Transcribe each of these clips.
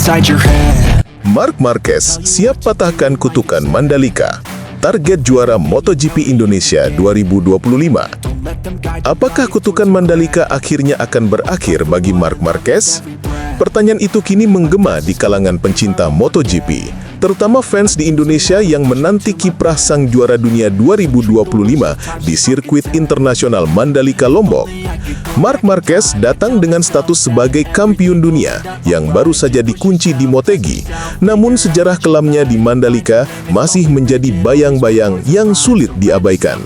inside your head. Marc Marquez siap patahkan kutukan Mandalika. Target juara MotoGP Indonesia 2025. Apakah kutukan Mandalika akhirnya akan berakhir bagi Marc Marquez? Pertanyaan itu kini menggema di kalangan pencinta MotoGP, terutama fans di Indonesia yang menanti kiprah sang juara dunia 2025 di sirkuit internasional Mandalika Lombok. Marc Marquez datang dengan status sebagai kampiun dunia yang baru saja dikunci di Motegi, namun sejarah kelamnya di Mandalika masih menjadi bayang-bayang yang sulit diabaikan.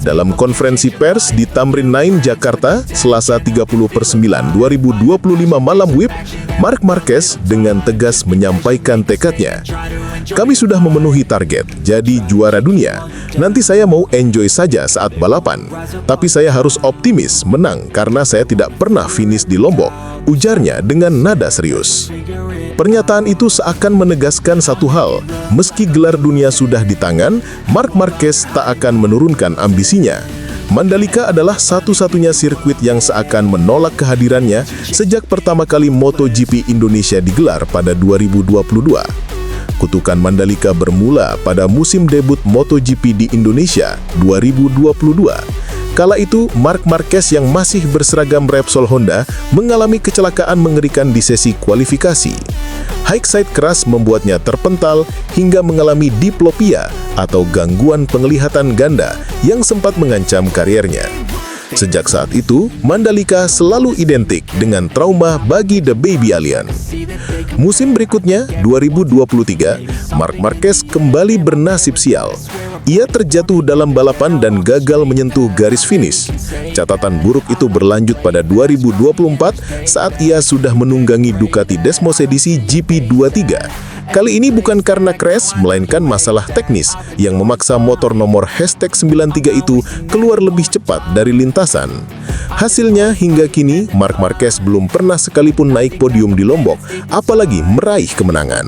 Dalam konferensi pers di Tamrin 9, Jakarta, Selasa 30/9/2025 malam WIB, Marc Marquez dengan tegas menyampaikan tekadnya. Kami sudah memenuhi target, jadi juara dunia. Nanti saya mau enjoy saja saat balapan. Tapi saya harus optimis menang karena saya tidak pernah finish di Lombok, ujarnya dengan nada serius. Pernyataan itu seakan menegaskan satu hal, meski gelar dunia sudah di tangan, Marc Marquez tak akan menurunkan ambisinya. Mandalika adalah satu-satunya sirkuit yang seakan menolak kehadirannya sejak pertama kali MotoGP Indonesia digelar pada 2022. Kutukan Mandalika bermula pada musim debut MotoGP di Indonesia 2022. Kala itu, Marc Marquez yang masih berseragam Repsol Honda mengalami kecelakaan mengerikan di sesi kualifikasi. High side keras membuatnya terpental hingga mengalami diplopia atau gangguan penglihatan ganda yang sempat mengancam kariernya. Sejak saat itu, Mandalika selalu identik dengan trauma bagi The Baby Alien. Musim berikutnya, 2023, Marc Marquez kembali bernasib sial. Ia terjatuh dalam balapan dan gagal menyentuh garis finish. Catatan buruk itu berlanjut pada 2024 saat ia sudah menunggangi Ducati Desmos edisi GP23. Kali ini bukan karena crash, melainkan masalah teknis yang memaksa motor nomor #93 itu keluar lebih cepat dari lintasan. Hasilnya, hingga kini, Marc Marquez belum pernah sekalipun naik podium di Lombok, apalagi meraih kemenangan.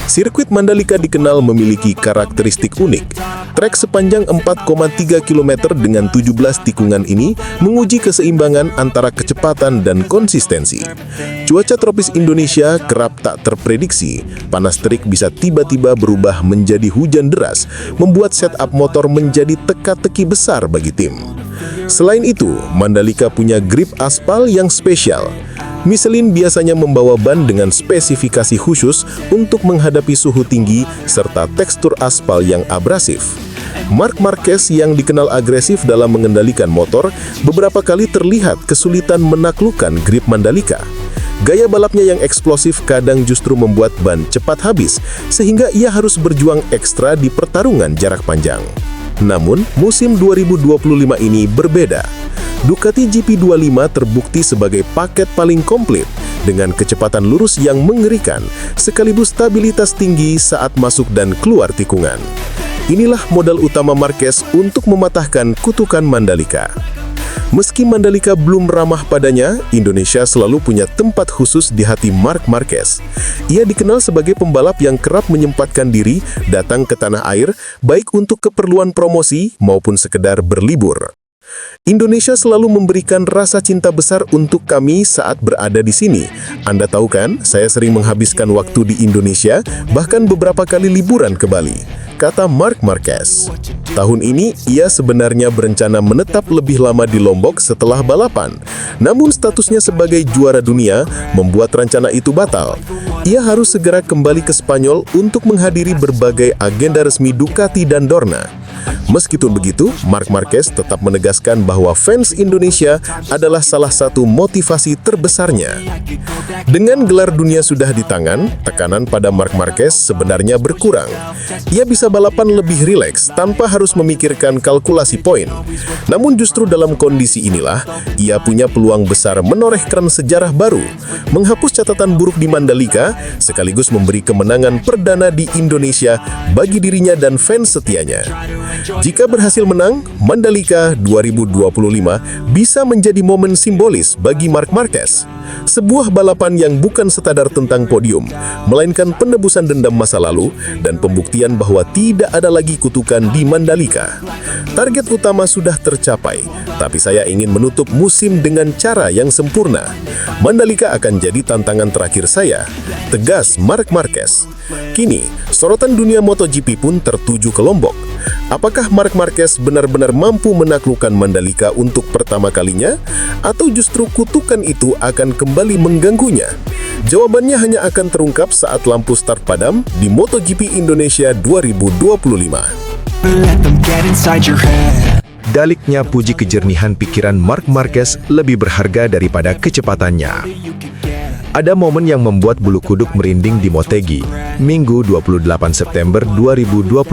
Sirkuit Mandalika dikenal memiliki karakteristik unik. Trek sepanjang 4,3 km dengan 17 tikungan ini menguji keseimbangan antara kecepatan dan konsistensi. Cuaca tropis Indonesia kerap tak terprediksi. Panas terik bisa tiba-tiba berubah menjadi hujan deras, membuat setup motor menjadi teka-teki besar bagi tim. Selain itu, Mandalika punya grip aspal yang spesial. Michelin biasanya membawa ban dengan spesifikasi khusus untuk menghadapi suhu tinggi serta tekstur aspal yang abrasif. Marc Marquez yang dikenal agresif dalam mengendalikan motor, beberapa kali terlihat kesulitan menaklukkan grip Mandalika. Gaya balapnya yang eksplosif kadang justru membuat ban cepat habis, sehingga ia harus berjuang ekstra di pertarungan jarak panjang. Namun, musim 2025 ini berbeda. Ducati GP25 terbukti sebagai paket paling komplit dengan kecepatan lurus yang mengerikan sekaligus stabilitas tinggi saat masuk dan keluar tikungan. Inilah modal utama Marquez untuk mematahkan kutukan Mandalika. Meski Mandalika belum ramah padanya, Indonesia selalu punya tempat khusus di hati Marc Marquez. Ia dikenal sebagai pembalap yang kerap menyempatkan diri datang ke tanah air, baik untuk keperluan promosi maupun sekedar berlibur. Indonesia selalu memberikan rasa cinta besar untuk kami saat berada di sini. Anda tahu kan, saya sering menghabiskan waktu di Indonesia, bahkan beberapa kali liburan ke Bali, kata Marc Marquez. Tahun ini, ia sebenarnya berencana menetap lebih lama di Lombok setelah balapan. Namun statusnya sebagai juara dunia membuat rencana itu batal. Ia harus segera kembali ke Spanyol untuk menghadiri berbagai agenda resmi Ducati dan Dorna. Meskipun begitu, Marc Marquez tetap menegaskan bahwa fans Indonesia adalah salah satu motivasi terbesarnya. Dengan gelar dunia sudah di tangan, tekanan pada Marc Marquez sebenarnya berkurang. Ia bisa balapan lebih rileks tanpa harus memikirkan kalkulasi poin. Namun justru dalam kondisi inilah, ia punya peluang besar menorehkan sejarah baru, menghapus catatan buruk di Mandalika, sekaligus memberi kemenangan perdana di Indonesia bagi dirinya dan fans setianya. Jika berhasil menang, Mandalika 2025 bisa menjadi momen simbolis bagi Marc Marquez. Sebuah balapan yang bukan sekadar tentang podium, melainkan penebusan dendam masa lalu dan pembuktian bahwa tidak ada lagi kutukan di Mandalika. Target utama sudah tercapai, tapi saya ingin menutup musim dengan cara yang sempurna. Mandalika akan jadi tantangan terakhir saya, tegas Marc Marquez. Kini, sorotan dunia MotoGP pun tertuju ke Lombok. Apakah Marc Marquez benar-benar mampu menaklukkan Mandalika untuk pertama kalinya? Atau justru kutukan itu akan kembali mengganggunya? Jawabannya hanya akan terungkap saat lampu start padam di MotoGP Indonesia 2025. Daliknya puji kejernihan pikiran Marc Marquez lebih berharga daripada kecepatannya. Ada momen yang membuat bulu kuduk merinding di Motegi, Minggu 28 September 2025.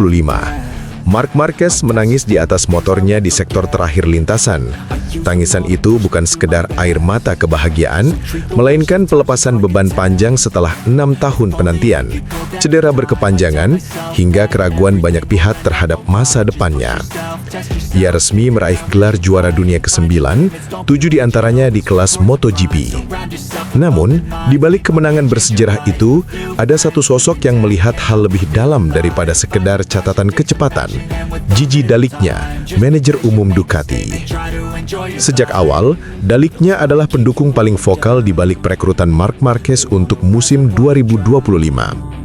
Marc Marquez menangis di atas motornya di sektor terakhir lintasan. Tangisan itu bukan sekedar air mata kebahagiaan, melainkan pelepasan beban panjang setelah 6 tahun penantian, cedera berkepanjangan, hingga keraguan banyak pihak terhadap masa depannya. Ia resmi meraih gelar juara dunia ke-9, 7 diantaranya di kelas MotoGP. Namun, di balik kemenangan bersejarah itu, ada satu sosok yang melihat hal lebih dalam daripada sekedar catatan kecepatan. Gigi Daliknya, manajer umum Ducati. Sejak awal, Daliknya adalah pendukung paling vokal di balik perekrutan Marc Marquez untuk musim 2025.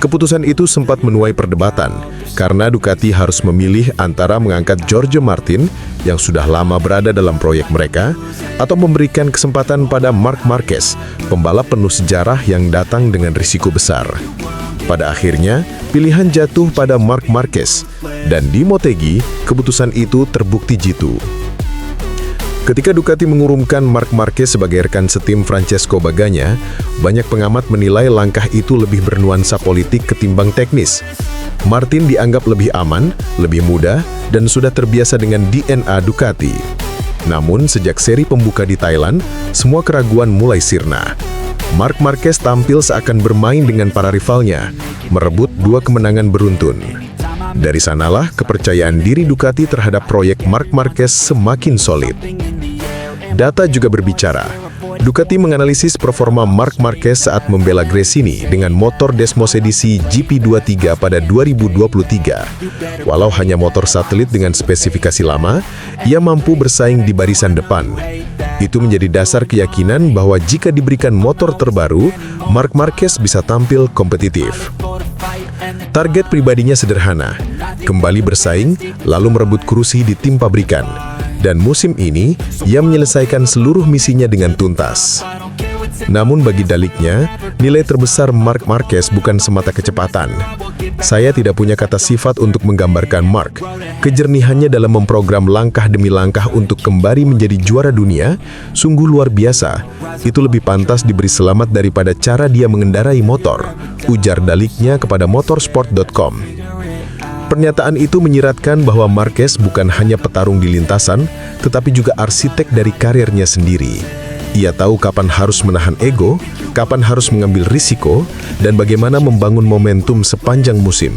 Keputusan itu sempat menuai perdebatan, karena Ducati harus memilih antara mengangkat Jorge Martin, yang sudah lama berada dalam proyek mereka, atau memberikan kesempatan pada Marc Marquez, pembalap penuh sejarah yang datang dengan risiko besar. Pada akhirnya, pilihan jatuh pada Marc Marquez, dan di Motegi, keputusan itu terbukti jitu. Ketika Ducati mengurumkan Marc Marquez sebagai rekan setim Francesco Bagnaia, banyak pengamat menilai langkah itu lebih bernuansa politik ketimbang teknis. Martin dianggap lebih aman, lebih muda, dan sudah terbiasa dengan DNA Ducati. Namun, sejak seri pembuka di Thailand, semua keraguan mulai sirna. Marc Marquez tampil seakan bermain dengan para rivalnya, merebut 2 kemenangan beruntun. Dari sanalah kepercayaan diri Ducati terhadap proyek Marc Marquez semakin solid. Data juga berbicara. Ducati menganalisis performa Marc Marquez saat membela Gresini dengan motor Desmos edisi GP23 pada 2023. Walau hanya motor satelit dengan spesifikasi lama, ia mampu bersaing di barisan depan. Itu menjadi dasar keyakinan bahwa jika diberikan motor terbaru, Marc Marquez bisa tampil kompetitif. Target pribadinya sederhana, kembali bersaing, lalu merebut kursi di tim pabrikan. Dan musim ini, ia menyelesaikan seluruh misinya dengan tuntas. Namun bagi Daliknya, nilai terbesar Marc Marquez bukan semata kecepatan. Saya tidak punya kata sifat untuk menggambarkan Marc. Kejernihannya dalam memprogram langkah demi langkah untuk kembali menjadi juara dunia, sungguh luar biasa. Itu lebih pantas diberi selamat daripada cara dia mengendarai motor, ujar Daliknya kepada motorsport.com. Pernyataan itu menyiratkan bahwa Marquez bukan hanya petarung di lintasan, tetapi juga arsitek dari karirnya sendiri. Ia tahu kapan harus menahan ego, kapan harus mengambil risiko, dan bagaimana membangun momentum sepanjang musim.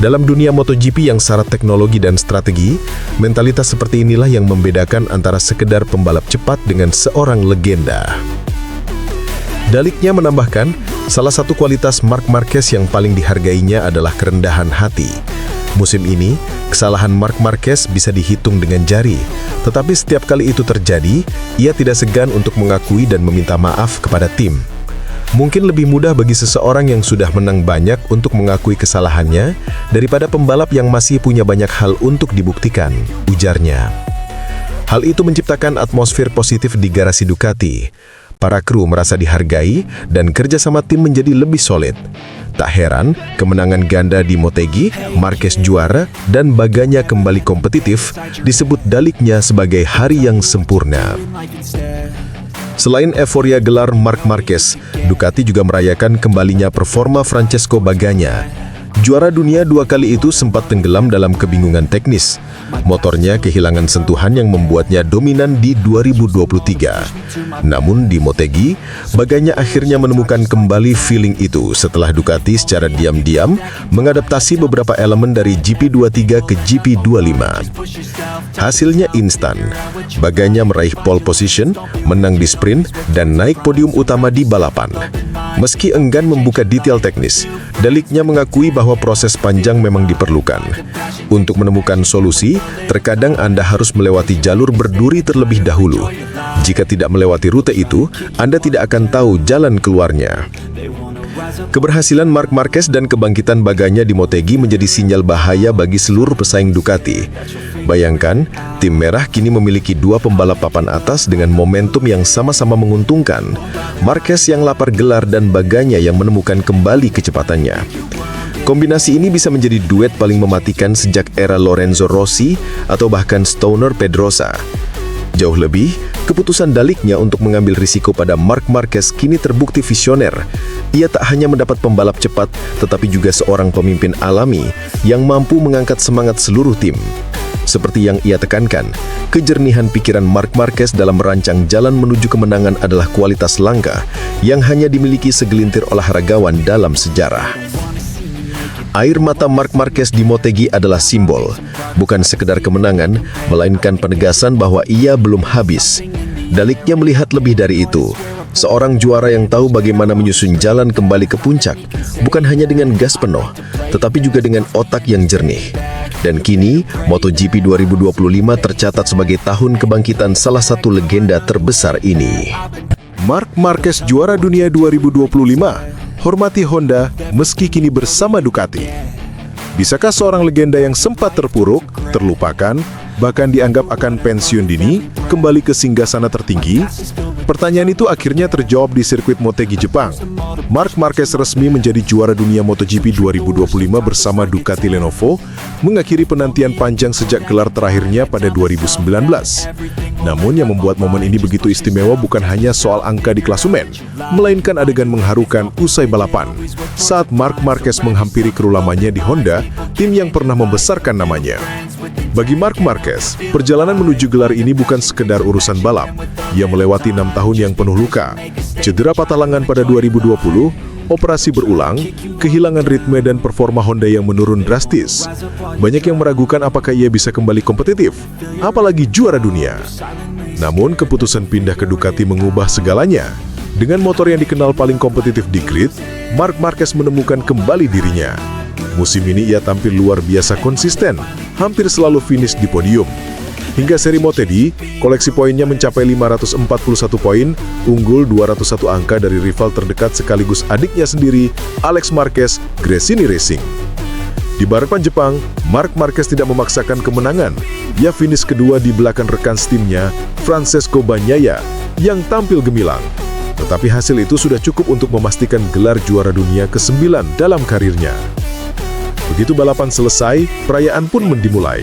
Dalam dunia MotoGP yang syarat teknologi dan strategi, mentalitas seperti inilah yang membedakan antara sekedar pembalap cepat dengan seorang legenda. Daliknya menambahkan, salah satu kualitas Marc Marquez yang paling dihargainya adalah kerendahan hati. Musim ini, kesalahan Marc Marquez bisa dihitung dengan jari, tetapi setiap kali itu terjadi, ia tidak segan untuk mengakui dan meminta maaf kepada tim. Mungkin lebih mudah bagi seseorang yang sudah menang banyak untuk mengakui kesalahannya daripada pembalap yang masih punya banyak hal untuk dibuktikan, ujarnya. Hal itu menciptakan atmosfer positif di garasi Ducati. Para kru merasa dihargai dan kerjasama tim menjadi lebih solid. Tak heran, kemenangan ganda di Motegi, Marquez juara, dan Bagnaia kembali kompetitif disebut Daliknya sebagai hari yang sempurna. Selain euforia gelar Marc Marquez, Ducati juga merayakan kembalinya performa Francesco Bagnaia. Juara dunia 2 kali itu sempat tenggelam dalam kebingungan teknis. Motornya kehilangan sentuhan yang membuatnya dominan di 2023. Namun di Motegi, Baganya akhirnya menemukan kembali feeling itu setelah Ducati secara diam-diam mengadaptasi beberapa elemen dari GP23 ke GP25. Hasilnya instan. Baganya meraih pole position, menang di sprint, dan naik podium utama di balapan. Meski enggan membuka detail teknis, Daliknya mengakui bahwa proses panjang memang diperlukan. Untuk menemukan solusi, terkadang Anda harus melewati jalur berduri terlebih dahulu. Jika tidak melewati rute itu, Anda tidak akan tahu jalan keluarnya. Keberhasilan Marc Marquez dan kebangkitan Baganya di Motegi menjadi sinyal bahaya bagi seluruh pesaing Ducati. Bayangkan, tim merah kini memiliki dua pembalap papan atas dengan momentum yang sama-sama menguntungkan. Marquez yang lapar gelar dan Baganya yang menemukan kembali kecepatannya. Kombinasi ini bisa menjadi duet paling mematikan sejak era Lorenzo Rossi atau bahkan Stoner Pedrosa. Jauh lebih, keputusan Daliknya untuk mengambil risiko pada Marc Marquez kini terbukti visioner. Ia tak hanya mendapat pembalap cepat, tetapi juga seorang pemimpin alami yang mampu mengangkat semangat seluruh tim. Seperti yang ia tekankan, kejernihan pikiran Marc Marquez dalam merancang jalan menuju kemenangan adalah kualitas langka yang hanya dimiliki segelintir olahragawan dalam sejarah. Air mata Marc Marquez di Motegi adalah simbol, bukan sekedar kemenangan, melainkan penegasan bahwa ia belum habis. Daliknya melihat lebih dari itu. Seorang juara yang tahu bagaimana menyusun jalan kembali ke puncak, bukan hanya dengan gas penuh, tetapi juga dengan otak yang jernih. Dan kini, MotoGP 2025 tercatat sebagai tahun kebangkitan salah satu legenda terbesar ini. Marc Marquez juara dunia 2025. Hormati Honda meski kini bersama Ducati. Bisakah seorang legenda yang sempat terpuruk, terlupakan, bahkan dianggap akan pensiun dini, kembali ke singgasana tertinggi? Pertanyaan itu akhirnya terjawab di sirkuit Motegi, Jepang. Marc Marquez resmi menjadi juara dunia MotoGP 2025 bersama Ducati Lenovo, mengakhiri penantian panjang sejak gelar terakhirnya pada 2019. Namun yang membuat momen ini begitu istimewa bukan hanya soal angka di klasemen, melainkan adegan mengharukan usai balapan, saat Marc Marquez menghampiri kru lamanya di Honda, tim yang pernah membesarkan namanya. Bagi Marc Marquez, perjalanan menuju gelar ini bukan sekedar urusan balap. Ia melewati 6 tahun yang penuh luka, cedera patah lengan pada 2020, operasi berulang, kehilangan ritme dan performa Honda yang menurun drastis. Banyak yang meragukan apakah ia bisa kembali kompetitif, apalagi juara dunia. Namun keputusan pindah ke Ducati mengubah segalanya. Dengan motor yang dikenal paling kompetitif di grid, Marc Marquez menemukan kembali dirinya. Musim ini ia tampil luar biasa konsisten, hampir selalu finish di podium. Hingga seri Motegi, koleksi poinnya mencapai 541 poin, unggul 201 angka dari rival terdekat sekaligus adiknya sendiri, Alex Marquez, Gresini Racing. Di balapan Jepang, Marc Marquez tidak memaksakan kemenangan. Ia finish kedua di belakang rekan timnya, Francesco Bagnaia, yang tampil gemilang. Tetapi hasil itu sudah cukup untuk memastikan gelar juara dunia ke-9 dalam karirnya. Begitu balapan selesai, perayaan pun dimulai.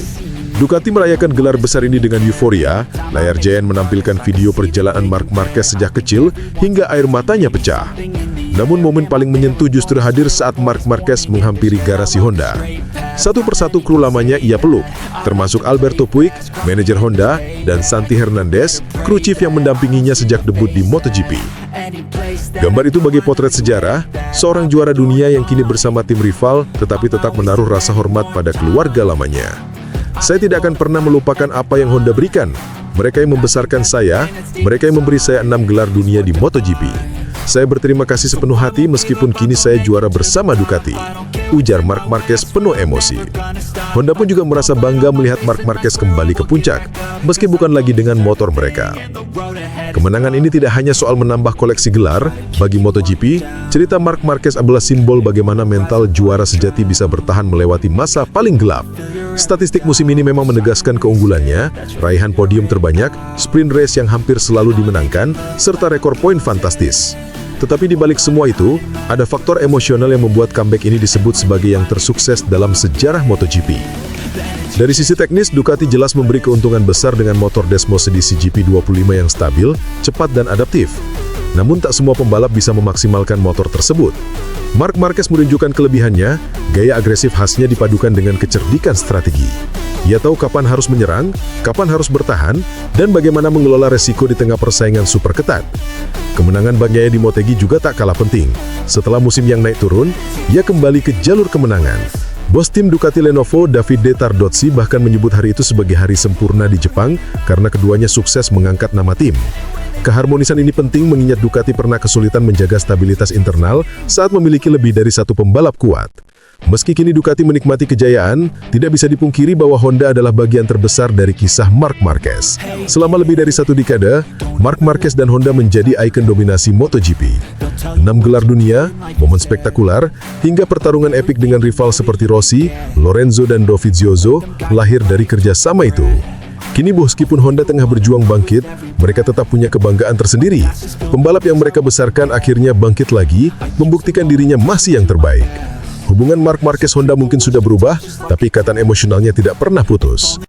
Ducati merayakan gelar besar ini dengan euforia. Layar giant menampilkan video perjalanan Marc Marquez sejak kecil hingga air matanya pecah. Namun momen paling menyentuh justru hadir saat Marc Marquez menghampiri garasi Honda. Satu persatu kru lamanya ia peluk, termasuk Alberto Puig, manajer Honda, dan Santi Hernandez, kru chief yang mendampinginya sejak debut di MotoGP. Gambar itu bagi potret sejarah, seorang juara dunia yang kini bersama tim rival tetapi tetap menaruh rasa hormat pada keluarga lamanya. Saya tidak akan pernah melupakan apa yang Honda berikan. Mereka yang membesarkan saya, mereka yang memberi saya 6 gelar dunia di MotoGP. Saya berterima kasih sepenuh hati meskipun kini saya juara bersama Ducati, ujar Marc Marquez penuh emosi. Honda pun juga merasa bangga melihat Marc Marquez kembali ke puncak, meski bukan lagi dengan motor mereka. Kemenangan ini tidak hanya soal menambah koleksi gelar. Bagi MotoGP, cerita Marc Marquez adalah simbol bagaimana mental juara sejati bisa bertahan melewati masa paling gelap. Statistik musim ini memang menegaskan keunggulannya, raihan podium terbanyak, sprint race yang hampir selalu dimenangkan, serta rekor poin fantastis. Tetapi di balik semua itu, ada faktor emosional yang membuat comeback ini disebut sebagai yang tersukses dalam sejarah MotoGP. Dari sisi teknis, Ducati jelas memberi keuntungan besar dengan motor Desmos edisi GP25 yang stabil, cepat dan adaptif. Namun tak semua pembalap bisa memaksimalkan motor tersebut. Marc Marquez menunjukkan kelebihannya, gaya agresif khasnya dipadukan dengan kecerdikan strategi. Ia tahu kapan harus menyerang, kapan harus bertahan, dan bagaimana mengelola resiko di tengah persaingan super ketat. Kemenangan Bagnaia di Motegi juga tak kalah penting. Setelah musim yang naik turun, ia kembali ke jalur kemenangan. Bos tim Ducati Lenovo, Davide Tardozzi, bahkan menyebut hari itu sebagai hari sempurna di Jepang karena keduanya sukses mengangkat nama tim. Keharmonisan ini penting mengingat Ducati pernah kesulitan menjaga stabilitas internal saat memiliki lebih dari satu pembalap kuat. Meski kini Ducati menikmati kejayaan, tidak bisa dipungkiri bahwa Honda adalah bagian terbesar dari kisah Marc Marquez. Selama lebih dari satu dekade, Marc Marquez dan Honda menjadi ikon dominasi MotoGP. 6 gelar dunia, momen spektakuler, hingga pertarungan epik dengan rival seperti Rossi, Lorenzo dan Dovizioso lahir dari kerjasama itu. Kini meskipun Honda tengah berjuang bangkit, mereka tetap punya kebanggaan tersendiri. Pembalap yang mereka besarkan akhirnya bangkit lagi, membuktikan dirinya masih yang terbaik. Hubungan Marc Marquez-Honda mungkin sudah berubah, tapi ikatan emosionalnya tidak pernah putus.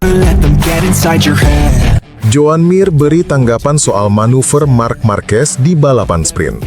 Joan Mir beri tanggapan soal manuver Marc Marquez di balapan sprint.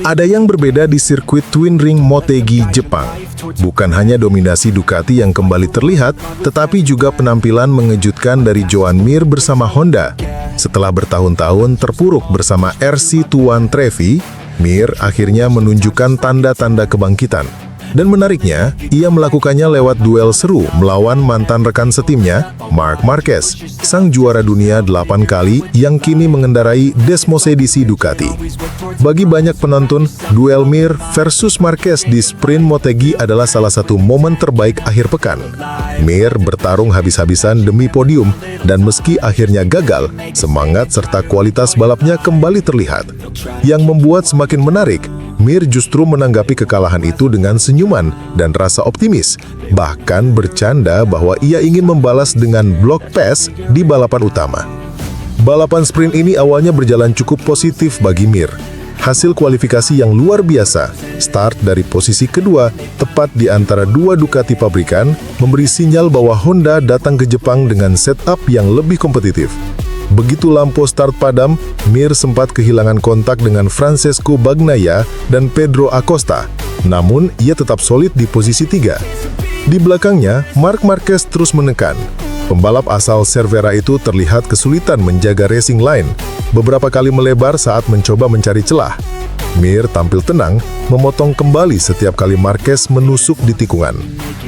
Ada yang berbeda di sirkuit Twin Ring Motegi, Jepang. Bukan hanya dominasi Ducati yang kembali terlihat, tetapi juga penampilan mengejutkan dari Joan Mir bersama Honda. Setelah bertahun-tahun terpuruk bersama RC Tuan Trevi, Mir akhirnya menunjukkan tanda-tanda kebangkitan. Dan menariknya, ia melakukannya lewat duel seru melawan mantan rekan setimnya, Marc Marquez, sang juara dunia 8 kali yang kini mengendarai Desmosedici Ducati. Bagi banyak penonton, duel Mir versus Marquez di sprint Motegi adalah salah satu momen terbaik akhir pekan. Mir bertarung habis-habisan demi podium, dan meski akhirnya gagal, semangat serta kualitas balapnya kembali terlihat. Yang membuat semakin menarik, Mir justru menanggapi kekalahan itu dengan senyuman dan rasa optimis, bahkan bercanda bahwa ia ingin membalas dengan block pass di balapan utama. Balapan sprint ini awalnya berjalan cukup positif bagi Mir. Hasil kualifikasi yang luar biasa, start dari posisi kedua, tepat di antara dua Ducati pabrikan, memberi sinyal bahwa Honda datang ke Jepang dengan setup yang lebih kompetitif. Begitu lampu start padam, Mir sempat kehilangan kontak dengan Francesco Bagnaia dan Pedro Acosta. Namun, ia tetap solid di posisi 3. Di belakangnya, Marc Marquez terus menekan. Pembalap asal Cervera itu terlihat kesulitan menjaga racing line, beberapa kali melebar saat mencoba mencari celah. Mir tampil tenang, memotong kembali setiap kali Marquez menusuk di tikungan.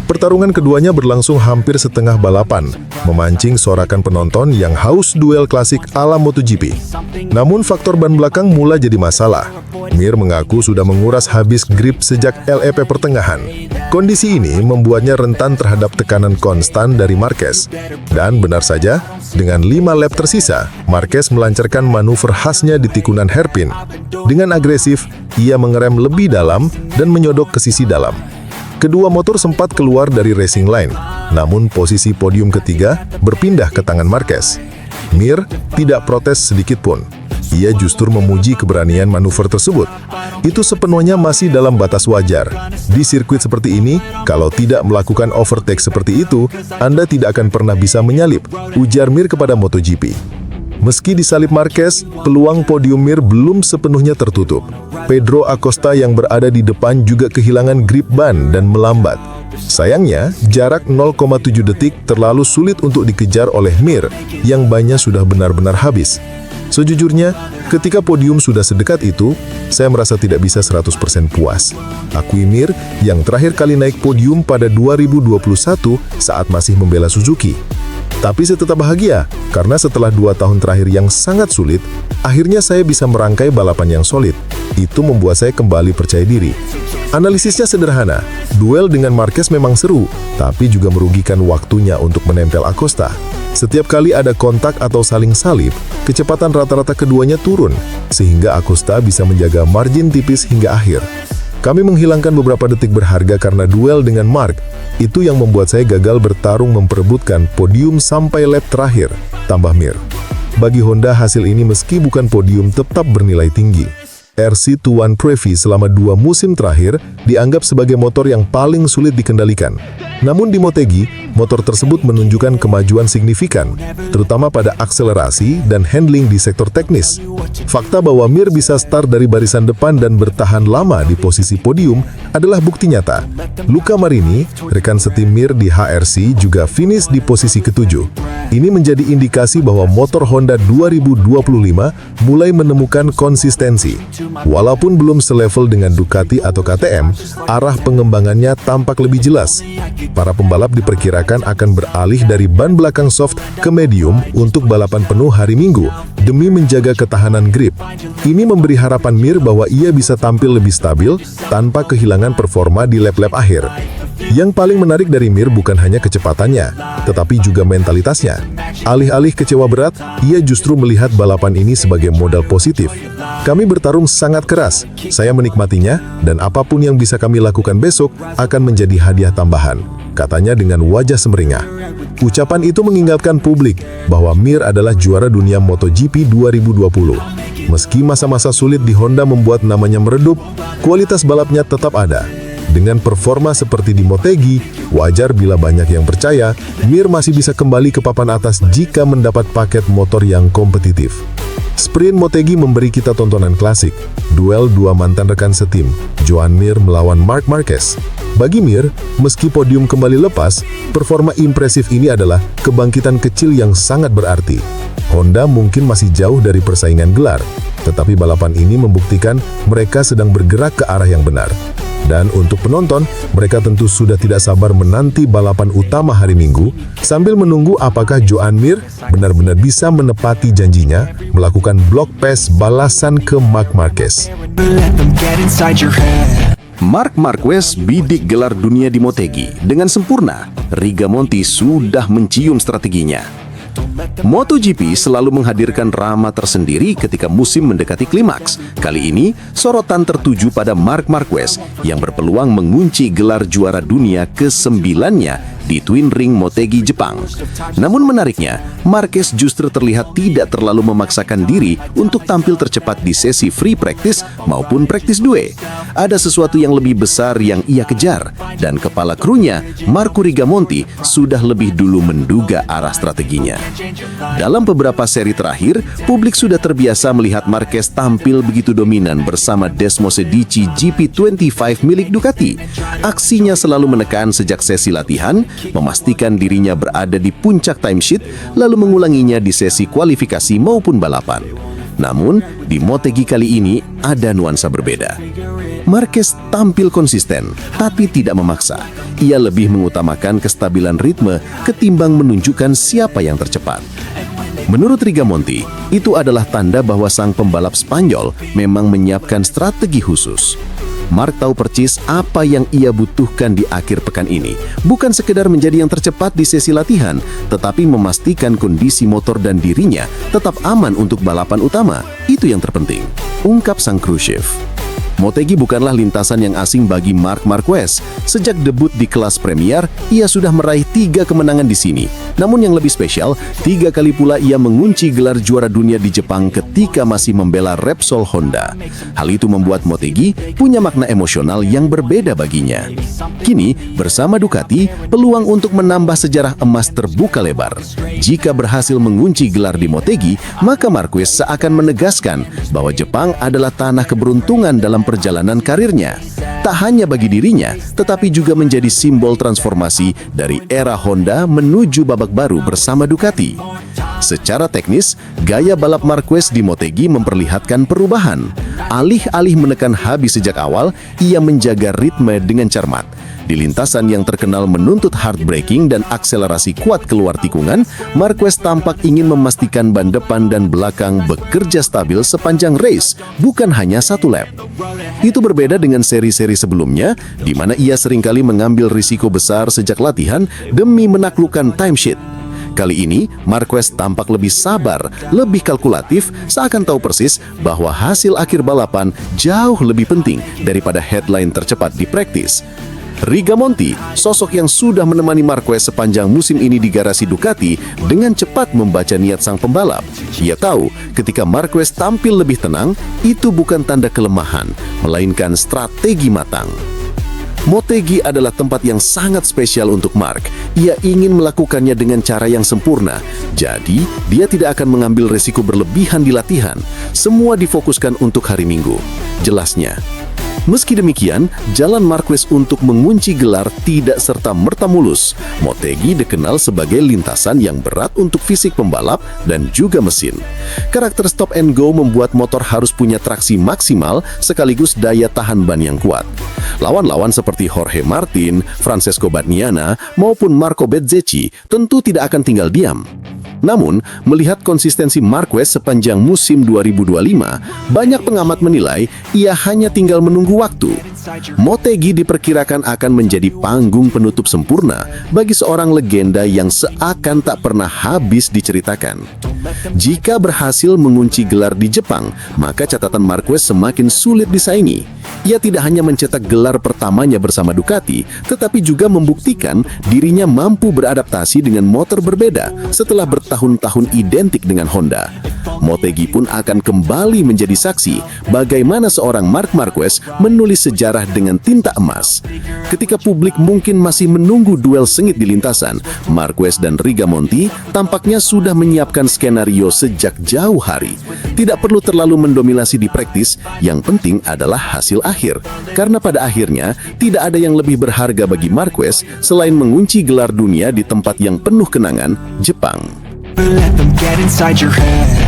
Pertarungan keduanya berlangsung hampir setengah balapan, memancing sorakan penonton yang haus duel klasik ala MotoGP. Namun faktor ban belakang mulai jadi masalah. Mir mengaku sudah menguras habis grip sejak LEP pertengahan. Kondisi ini membuatnya rentan terhadap tekanan konstan dari Marquez. Dan benar saja, dengan 5 lap tersisa, Marquez melancarkan manuver khasnya di tikungan hairpin. Dengan agresif, ia mengerem lebih dalam dan menyodok ke sisi dalam. Kedua motor sempat keluar dari racing line, namun posisi podium ketiga berpindah ke tangan Marquez. Mir tidak protes sedikit pun. Ia justru memuji keberanian manuver tersebut. Itu sepenuhnya masih dalam batas wajar. Di sirkuit seperti ini, kalau tidak melakukan overtake seperti itu, Anda tidak akan pernah bisa menyalip, ujar Mir kepada MotoGP. Meski disalip Marquez, peluang podium Mir belum sepenuhnya tertutup. Pedro Acosta yang berada di depan juga kehilangan grip ban dan melambat. Sayangnya, jarak 0,7 detik terlalu sulit untuk dikejar oleh Mir, yang bannya sudah benar-benar habis. Sejujurnya, ketika podium sudah sedekat itu, saya merasa tidak bisa 100% puas. Akui Mir yang terakhir kali naik podium pada 2021 saat masih membela Suzuki. Tapi saya tetap bahagia, karena setelah 2 tahun terakhir yang sangat sulit, akhirnya saya bisa merangkai balapan yang solid. Itu membuat saya kembali percaya diri. Analisisnya sederhana, duel dengan Marquez memang seru, tapi juga merugikan waktunya untuk menempel Acosta. Setiap kali ada kontak atau saling salip, kecepatan rata-rata keduanya turun, sehingga Acosta bisa menjaga margin tipis hingga akhir. Kami menghilangkan beberapa detik berharga karena duel dengan Marc. Itu yang membuat saya gagal bertarung memperebutkan podium sampai lap terakhir, tambah Mir. Bagi Honda, hasil ini meski bukan podium tetap bernilai tinggi. RC Tuan Trevi selama 2 musim terakhir dianggap sebagai motor yang paling sulit dikendalikan. Namun di Motegi, motor tersebut menunjukkan kemajuan signifikan, terutama pada akselerasi dan handling di sektor teknis. Fakta bahwa Mir bisa start dari barisan depan dan bertahan lama di posisi podium adalah bukti nyata. Luca Marini, rekan setim Mir di HRC, juga finish di posisi ke-7. Ini menjadi indikasi bahwa motor Honda 2025 mulai menemukan konsistensi. Walaupun belum selevel dengan Ducati atau KTM, arah pengembangannya tampak lebih jelas. Para pembalap diperkirakan akan beralih dari ban belakang soft ke medium untuk balapan penuh hari Minggu demi menjaga ketahanan grip. Ini memberi harapan Mir bahwa ia bisa tampil lebih stabil tanpa kehilangan performa di lap-lap akhir. Yang paling menarik dari Mir bukan hanya kecepatannya, tetapi juga mentalitasnya. Alih-alih kecewa berat, ia justru melihat balapan ini sebagai modal positif. Kami bertarung sangat keras, saya menikmatinya, dan apapun yang bisa kami lakukan besok akan menjadi hadiah tambahan, katanya dengan wajah semeringah. Ucapan itu mengingatkan publik bahwa Mir adalah juara dunia MotoGP 2020. Meski masa-masa sulit di Honda membuat namanya meredup, kualitas balapnya tetap ada. Dengan performa seperti di Motegi, wajar bila banyak yang percaya Mir masih bisa kembali ke papan atas jika mendapat paket motor yang kompetitif. Sprint Motegi memberi kita tontonan klasik, duel dua mantan rekan setim, Joan Mir melawan Marc Marquez. Bagi Mir, meski podium kembali lepas, performa impresif ini adalah kebangkitan kecil yang sangat berarti. Honda mungkin masih jauh dari persaingan gelar, tetapi balapan ini membuktikan mereka sedang bergerak ke arah yang benar. Dan untuk penonton, mereka tentu sudah tidak sabar menanti balapan utama hari Minggu, sambil menunggu apakah Joan Mir benar-benar bisa menepati janjinya melakukan block pass balasan ke Marc Marquez. Marc Marquez bidik gelar dunia di Motegi dengan sempurna. Rigamonti sudah mencium strateginya. MotoGP selalu menghadirkan drama tersendiri ketika musim mendekati klimaks. Kali ini, sorotan tertuju pada Marc Marquez yang berpeluang mengunci gelar juara dunia ke-9-nya di Twin Ring Motegi Jepang. Namun menariknya, Marquez justru terlihat tidak terlalu memaksakan diri untuk tampil tercepat di sesi free practice maupun practice 2. Ada sesuatu yang lebih besar yang ia kejar, dan kepala krunya, Marco Rigamonti, sudah lebih dulu menduga arah strateginya. Dalam beberapa seri terakhir, publik sudah terbiasa melihat Marquez tampil begitu dominan bersama Desmosedici GP25 milik Ducati. Aksinya selalu menekan sejak sesi latihan, memastikan dirinya berada di puncak timesheet, lalu mengulanginya di sesi kualifikasi maupun balapan. Namun, di Motegi kali ini ada nuansa berbeda. Marquez tampil konsisten, tapi tidak memaksa. Ia lebih mengutamakan kestabilan ritme ketimbang menunjukkan siapa yang tercepat. Menurut Rigamonti, itu adalah tanda bahwa sang pembalap Spanyol memang menyiapkan strategi khusus. Marc tahu persis apa yang ia butuhkan di akhir pekan ini. Bukan sekedar menjadi yang tercepat di sesi latihan, tetapi memastikan kondisi motor dan dirinya tetap aman untuk balapan utama. Itu yang terpenting, ungkap sang kru chief. Motegi bukanlah lintasan yang asing bagi Marc Marquez. Sejak debut di kelas Premier, ia sudah meraih 3 kemenangan di sini. Namun yang lebih spesial, 3 kali pula ia mengunci gelar juara dunia di Jepang ketika masih membela Repsol Honda. Hal itu membuat Motegi punya makna emosional yang berbeda baginya. Kini, bersama Ducati, peluang untuk menambah sejarah emas terbuka lebar. Jika berhasil mengunci gelar di Motegi, maka Marquez seakan menegaskan bahwa Jepang adalah tanah keberuntungan dalam perjalanan karirnya. Tak hanya bagi dirinya, tetapi juga menjadi simbol transformasi dari era Honda menuju babak baru bersama Ducati. Secara teknis, gaya balap Marquez di Motegi memperlihatkan perubahan. Alih-alih menekan habis sejak awal, ia menjaga ritme dengan cermat. Di lintasan yang terkenal menuntut hard braking dan akselerasi kuat keluar tikungan, Marquez tampak ingin memastikan ban depan dan belakang bekerja stabil sepanjang race, bukan hanya satu lap. Itu berbeda dengan seri-seri sebelumnya, di mana ia seringkali mengambil risiko besar sejak latihan demi menaklukkan timesheet. Kali ini, Marquez tampak lebih sabar, lebih kalkulatif, seakan tahu persis bahwa hasil akhir balapan jauh lebih penting daripada headline tercepat di praktis. Rigamonti, sosok yang sudah menemani Marquez sepanjang musim ini di garasi Ducati, dengan cepat membaca niat sang pembalap. Ia tahu ketika Marquez tampil lebih tenang, itu bukan tanda kelemahan, melainkan strategi matang. Motegi adalah tempat yang sangat spesial untuk Mark. Ia ingin melakukannya dengan cara yang sempurna. Jadi, dia tidak akan mengambil resiko berlebihan di latihan. Semua difokuskan untuk hari Minggu. Jelasnya. Meski demikian, jalan Marquez untuk mengunci gelar tidak serta-merta mulus. Motegi dikenal sebagai lintasan yang berat untuk fisik pembalap dan juga mesin. Karakter stop and go membuat motor harus punya traksi maksimal sekaligus daya tahan ban yang kuat. Lawan-lawan seperti Jorge Martin, Francesco Bagnaia, maupun Marco Bezzecchi tentu tidak akan tinggal diam. Namun, melihat konsistensi Marquez sepanjang musim 2025, banyak pengamat menilai ia hanya tinggal menunggu waktu. Motegi diperkirakan akan menjadi panggung penutup sempurna bagi seorang legenda yang seakan tak pernah habis diceritakan. Jika berhasil mengunci gelar di Jepang, maka catatan Marquez semakin sulit disaingi. Ia tidak hanya mencetak gelar pertamanya bersama Ducati, tetapi juga membuktikan dirinya mampu beradaptasi dengan motor berbeda setelah bertahun-tahun identik dengan Honda. Motegi pun akan kembali menjadi saksi bagaimana seorang Marc Marquez menulis sejarah dengan tinta emas. Ketika publik mungkin masih menunggu duel sengit di lintasan, Marquez dan Rigamonti tampaknya sudah menyiapkan skenario sejak jauh hari. Tidak perlu terlalu mendominasi di praktis, yang penting adalah hasil akhir. Karena pada akhirnya, tidak ada yang lebih berharga bagi Marquez selain mengunci gelar dunia di tempat yang penuh kenangan, Jepang. Let them get inside your head.